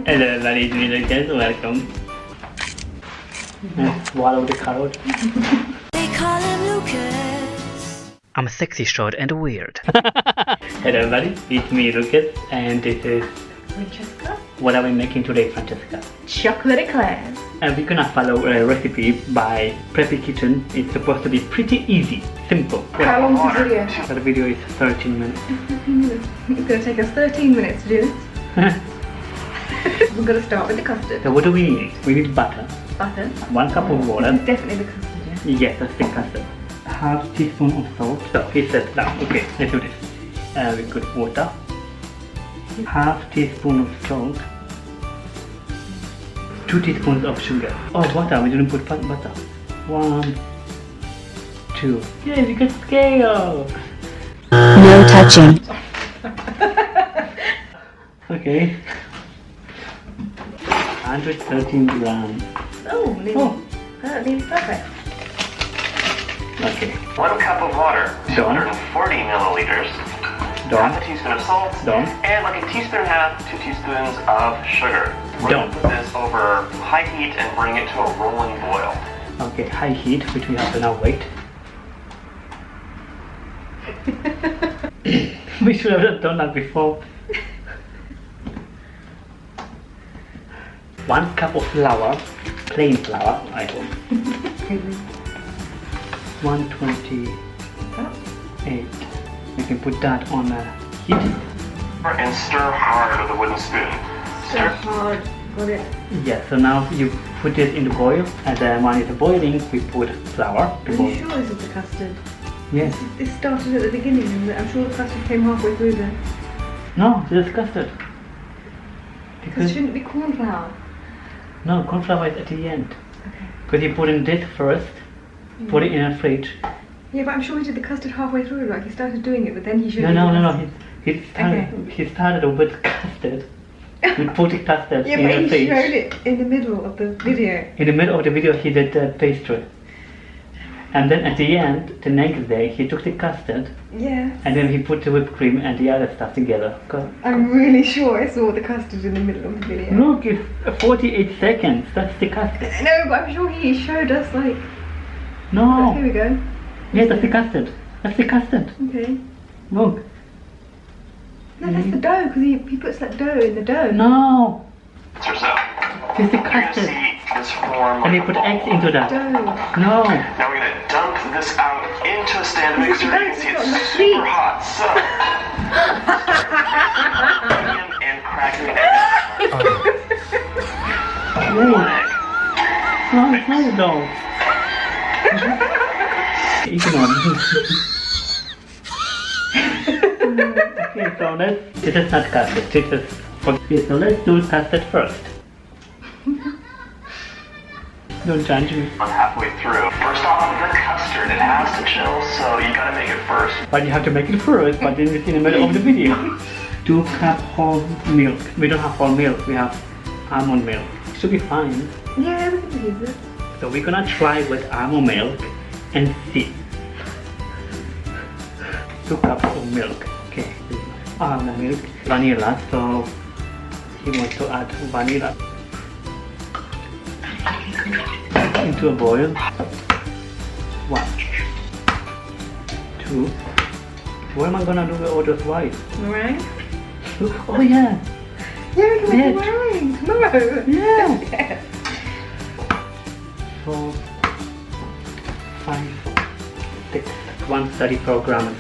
Hello everybody, guys, welcome. Let's swallow the carrot. They call him Lucas. I'm sexy, short, and weird. Hello everybody, it's me Lucas, and this is Francesca. what are we making today, Francesca? Chocolate Eclairs. And we're gonna follow a recipe by Preppy Kitchen. It's supposed to be pretty easy, simple. How long is the video? The video is 13 minutes. 13 minutes. It's going to take us 13 minutes to do this. We're going to start with the custard. So what do we need? We need butter, Butter. 1 cup of water. This is definitely the custard, yeah? Yes, that's the custard. Half teaspoon of salt. So he said now, okay, let's do this. We put water. Half teaspoon of salt. 2 teaspoons of sugar. Oh, butter, we didn't put butter. 1, 2. Yeah, we got scale. No touching. Okay. 113 grams. Oh, nearly perfect. Okay. 1 cup of water, Done. 240 milliliters, Done. half a teaspoon of salt, Done. and like a teaspoon and a half, 2 teaspoons of sugar. We're Done. going to put this over high heat and bring it to a rolling boil. Okay, high heat, which we have to now wait. We should have done that before. 1 cup of flour, plain flour, I hope. 128. We can put that on heat. And stir hard with a wooden spoon. So hard. Got it. Yeah, so now you put it in the boil, and then when it's boiling, we put flour. Are you sure this is the custard? Yes. This started at the beginning and I'm sure the custard came halfway through there. No, this is custard. Because it shouldn't be corn flour. No, corn flour is at the end. Okay. Because you put in this first, put it in a fridge. Yeah, but I'm sure he did the custard halfway through. Like he started doing it, but then he should. No. He started with custard. We put the custard Yeah, in but a he fridge. showed it in the middle of the video. In the middle of the video, he did the pastry. And then at the end, the next day, he took the custard Yeah. and then he put the whipped cream and the other stuff together. I'm really sure I saw the custard in the middle of the video. Look, it's 48 seconds. That's the custard. No, but I'm sure he showed us like. No. Here we go. Yes, that's the custard. That's the custard. Okay. Look. No, that's the dough because he puts that dough in the dough. No. So, It's the you're going to custard. see this form And he like put a ball. eggs into that. Dough. No. Now we're going to dump this out into a stand mixer. You can see it's super hot. So, and cracking an egg. One egg. No, it's not a dough. Ignore me. Okay, so this is not custard. This is okay, so let's do custard first. Don't judge me. I'm halfway through. First off, the custard, it has to chill, so you gotta make it first. But you have to make it first, but then it's in the middle of the video. 2 cup whole milk. We don't have whole milk, we have almond milk. Should be fine. Yeah, we can use it. So we're gonna try with almond milk and see. 2 cups of milk. Okay. Almond milk. Vanilla, so he wants to add vanilla into a boil. 1, 2. What am I gonna do with all those rice? Meringue? Oh yeah! Yeah, we can make Yeah. a meringue tomorrow. Yeah! Yes. 4, 5, 6, 134 grams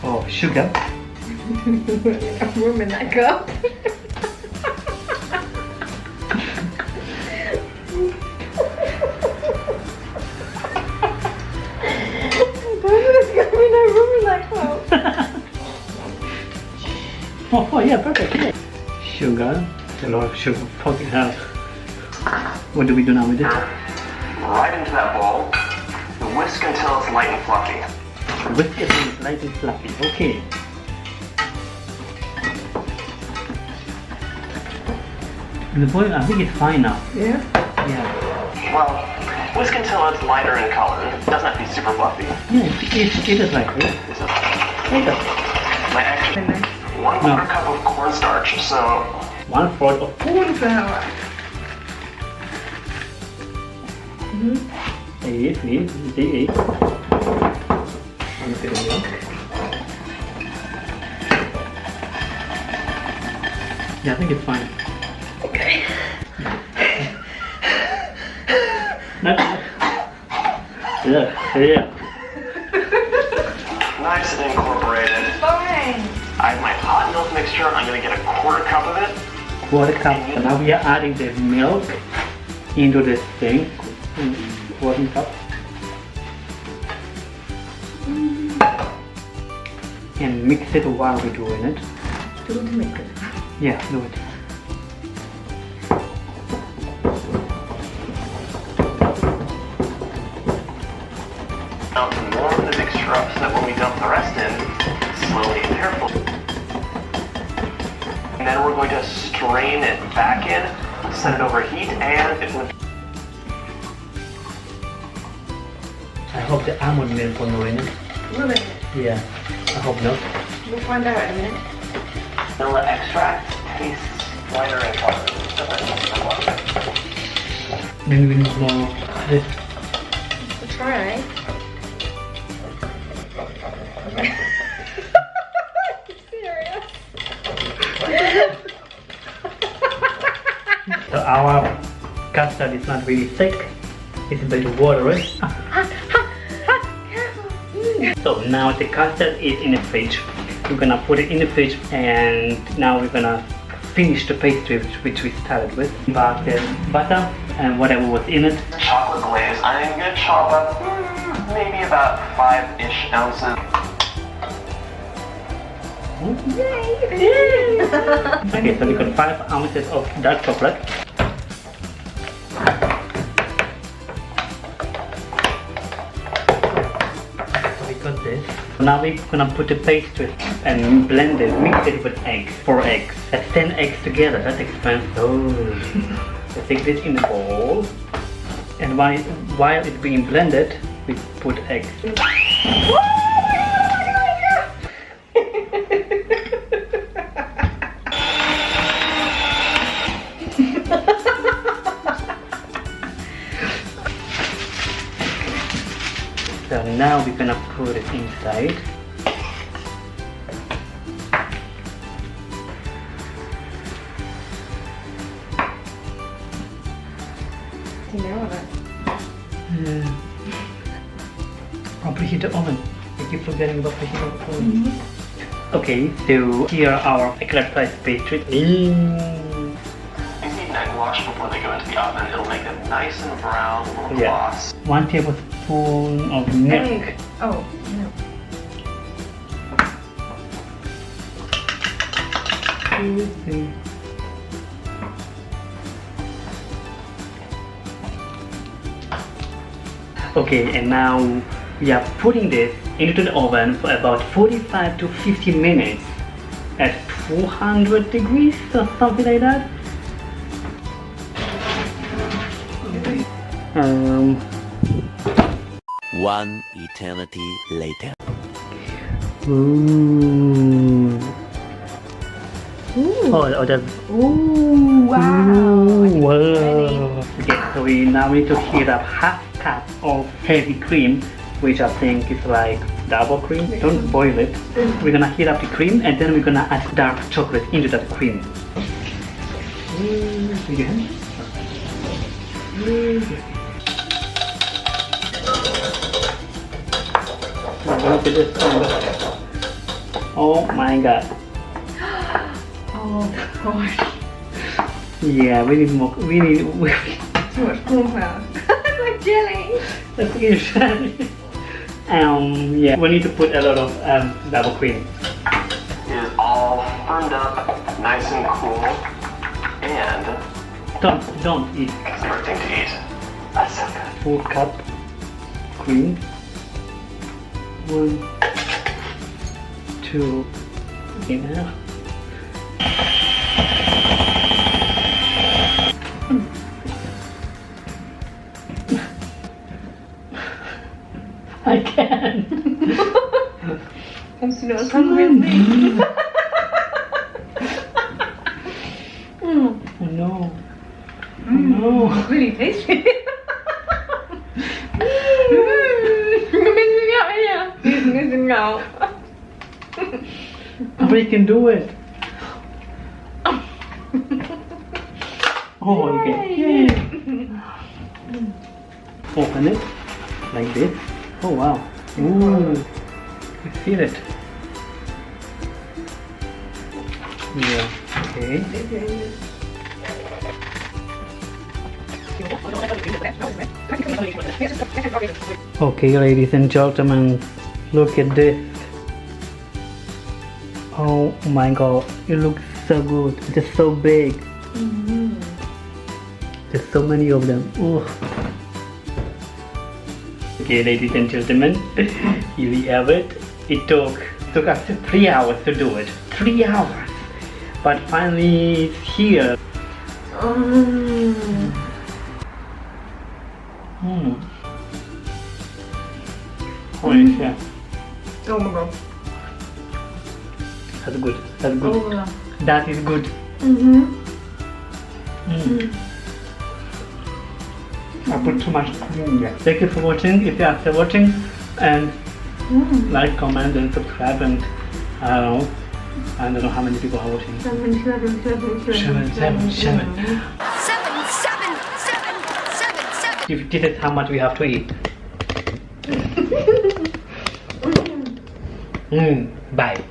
of sugar. Enough room in that cup. There's gonna be no room in that cup. Oh yeah, perfect. Yeah. Sugar. A lot of sugar. Fucking hell. What do we do now with it? Right into that bowl. Whisk until it's light and fluffy. Whisk it in light and fluffy. Okay. The boil, I think it's fine now. Yeah? Yeah. Well, whisk until it's lighter in color. It doesn't have to be super fluffy. Yeah, it is like this. This is It is. my extra 1/4 cup of cornstarch. So 1/4 of corn flour. See. Look at the milk. Yeah, I think it's fine. Okay. Yeah. Nice and incorporated. Fine. I have my hot milk mixture. I'm going to get a 1/4 cup of it. 1/4 cup. So now we are adding the milk into this thing. 1/4 cup. And mix it while we're doing it. Do you want to mix it? Yeah, do it. Now to warm the mixture up so that when we dump the rest in, slowly and carefully. And then we're going to strain it back in, set it over heat, and it will... I hope the almond milk will go in it. Will it? Yeah, I hope not. We'll find out in a minute. Vanilla extract tastes lighter in color. Then we need more this. We'll try. Serious? So our custard is not really thick. It's a bit watery. So now the custard is in the fridge. We're gonna put it in the fridge, and now we're gonna finish the pastry which we started with. But the butter and whatever was in it. Chocolate glaze. I'm going to chop up maybe about 5-ish ounces. Okay, so we got 5 ounces of dark chocolate. We got this. Now we're gonna put the pastry and blend it, mix it with eggs. 4 eggs. That's 10 eggs together. That's expensive. So take this in a bowl, and while it's being blended, we put eggs. So now we're gonna put it inside. You know what? I'll preheat the oven. I keep forgetting about preheat the oven. Okay, so here are our eclair pastry. These need egg wash before they go into the oven. It'll make them nice and brown, a little gloss. 1 tablespoon of milk. Egg. Oh, no. Okay, and now we are putting this into the oven for about 45 to 50 minutes at 200 degrees or something like that. One eternity later. Ooh. Oh, the Ooh, wow. wow. Okay, so we now need to heat up half cup of heavy cream, which I think is like double cream. Don't boil it. We're gonna heat up the cream, and then we're gonna add dark chocolate into that cream. Again. Look at this. Oh my god. Oh gosh. Yeah, we need more. We need. Too much corn flour. It's like jelly. That's usually. Yeah, we need to put a lot of double cream. It is all firmed up, nice and cool, and Don't eat. everything to eat. That's so good. Full cup cream. 1, 2, enough. I can. Comes to know something with me. No. Really tasty. Missing out here. He's missing out. We can do it. Oh, okay. Yay. Open it like this. Oh wow. Ooh. You feel it. Yeah. Okay. Okay, ladies and gentlemen, look at this. Oh my god, it looks so good. It's so big. There's so many of them. Oh. Okay, ladies and gentlemen, here we have it. It took us 3 hours to do it. 3 hours. But finally it's here. Holy shit. Oh my god. That's good. That's good. Oh yeah. That is good. I put too much cream here. Thank you for watching. If you are still watching, and like, comment, and subscribe. And I don't know how many people are watching. 7. If this is how much we have to eat. Bye.